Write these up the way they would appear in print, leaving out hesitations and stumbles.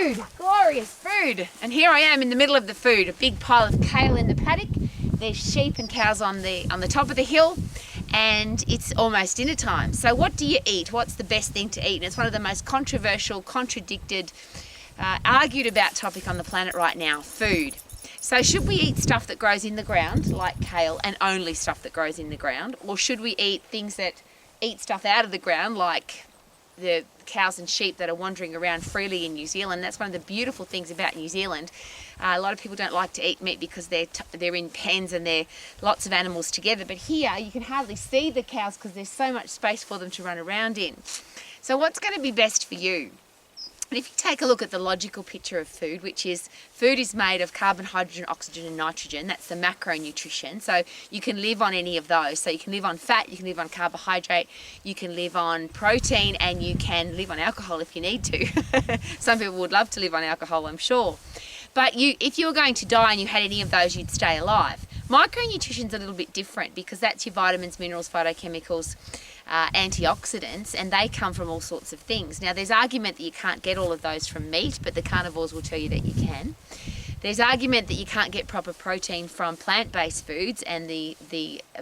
Food, glorious food. And here I am in the middle of the food, a big pile of kale in the paddock. There's sheep and cows on the top of the hill, and it's almost dinner time. So what do you eat? What's the best thing to eat? And it's one of the most controversial, contradicted, argued about topic on the planet right now, food. So should we eat stuff that grows in the ground, like kale, and only stuff that grows in the ground? Or should we eat things that eat stuff out of the ground, like the cows and sheep that are wandering around freely in New Zealand? That's one of the beautiful things about New Zealand. A lot of people don't like to eat meat because they're in pens and they're lots of animals together. But here you can hardly see the cows because there's so much space for them to run around in. So what's going to be best for you? And if you take a look at the logical picture of food, which is food is made of carbon, hydrogen, oxygen and nitrogen. That's the macronutrition. So you can live on any of those. So you can live on fat, you can live on carbohydrate, you can live on protein, and you can live on alcohol if you need to. Some people would love to live on alcohol, I'm sure. But if you were going to die and you had any of those, you'd stay alive. Micronutrition's a little bit different because that's your vitamins, minerals, phytochemicals, antioxidants, and they come from all sorts of things. Now, there's argument that you can't get all of those from meat, but the carnivores will tell you that you can. There's argument that you can't get proper protein from plant-based foods, and the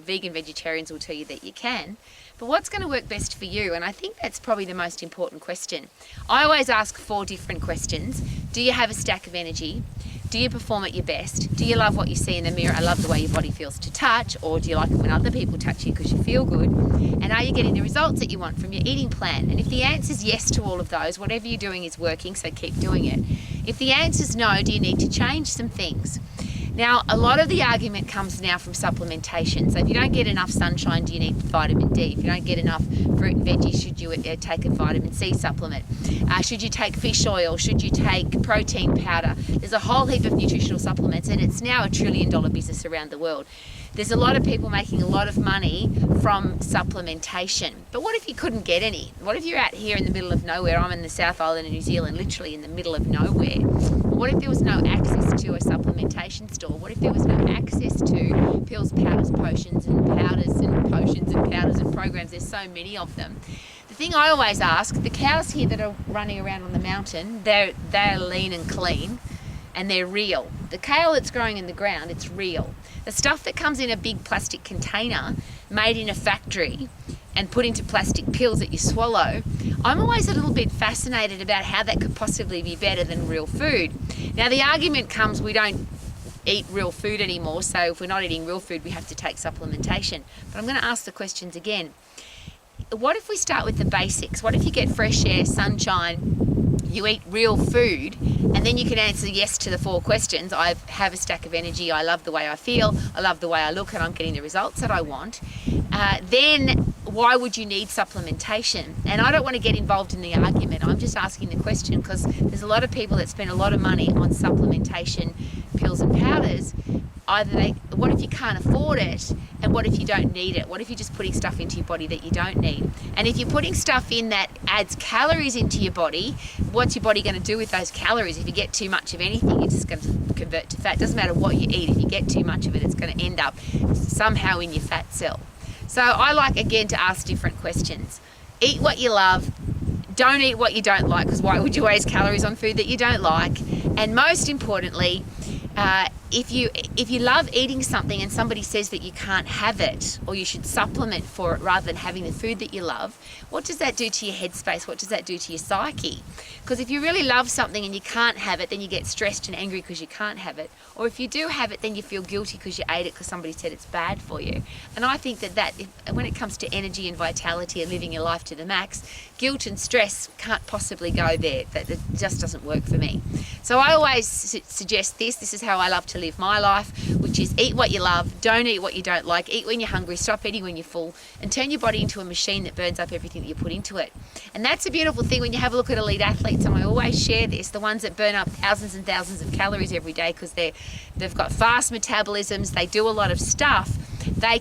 vegan vegetarians will tell you that you can. But what's going to work best for you? And I think that's probably the most important question. I always ask 4 different questions. Do you have a stack of energy? Do you perform at your best? Do you love what you see in the mirror? I love the way your body feels to touch. Or do you like it when other people touch you because you feel good? And are you getting the results that you want from your eating plan? And if the answer is yes to all of those, whatever you're doing is working, so keep doing it. If the answer is no, do you need to change some things? Now, a lot of the argument comes now from supplementation. So if you don't get enough sunshine, do you need vitamin D? If you don't get enough fruit and veggies, should you take a vitamin C supplement? Should you take fish oil? Should you take protein powder? There's a whole heap of nutritional supplements, and it's now $1 trillion business around the world. There's a lot of people making a lot of money from supplementation. But what if you couldn't get any? What if you're out here in the middle of nowhere? I'm in the South Island of New Zealand, literally in the middle of nowhere. What if there was no access to a supplementation store? What if there was no access to pills, powders, potions and powders and potions and powders and programs? There's so many of them. The thing I always ask, the cows here that are running around on the mountain, they're lean and clean, and they're real. The kale that's growing in the ground, it's real. The stuff that comes in a big plastic container made in a factory and put into plastic pills that you swallow, I'm always a little bit fascinated about how that could possibly be better than real food. Now, the argument comes we don't eat real food anymore, so if we're not eating real food, we have to take supplementation. But I'm going to ask the questions again. What if we start with the basics? What if you get fresh air, sunshine, you eat real food, and then you can answer yes to the 4 questions. I have a stack of energy, I love the way I feel, I love the way I look, and I'm getting the results that I want. Then why would you need supplementation? And I don't want to get involved in the argument. I'm just asking the question because there's a lot of people that spend a lot of money on supplementation, pills and powders. What if you can't afford it, and what if you don't need it? What if you're just putting stuff into your body that you don't need? And if you're putting stuff in that adds calories into your body, what's your body going to do with those calories? If you get too much of anything, it's just going to convert to fat. It doesn't matter what you eat. If you get too much of it, it's going to end up somehow in your fat cell. So I like, again, to ask different questions. Eat what you love. Don't eat what you don't like, because why would you waste calories on food that you don't like? And most importantly, if you love eating something and somebody says that you can't have it, or you should supplement for it rather than having the food that you love, what does that do to your headspace? What does that do to your psyche? Because if you really love something and you can't have it, then you get stressed and angry because you can't have it. Or if you do have it, then you feel guilty because you ate it because somebody said it's bad for you. And I think that when it comes to energy and vitality and living your life to the max, guilt and stress can't possibly go there. That just doesn't work for me. So I always suggest this. This is how I love to live my life, which is eat what you love, don't eat what you don't like, eat when you're hungry, stop eating when you're full, and turn your body into a machine that burns up everything that you put into it. And that's a beautiful thing when you have a look at elite athletes, and I always share this, the ones that burn up thousands and thousands of calories every day because they've got fast metabolisms, they do a lot of stuff.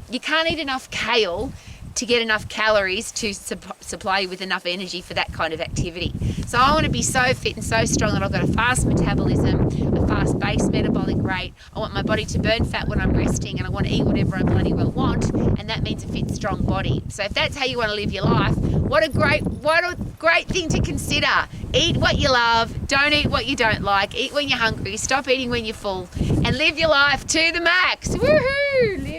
You can't eat enough kale to get enough calories to supply you with enough energy for that kind of activity. So I want to be so fit and so strong that I've got a fast metabolism, a fast base metabolic rate. I want my body to burn fat when I'm resting, and I want to eat whatever I bloody well want, and that means a fit, strong body. So if that's how you want to live your life, what a great thing to consider. Eat what you love, don't eat what you don't like, eat when you're hungry, stop eating when you're full, and live your life to the max. Woohoo!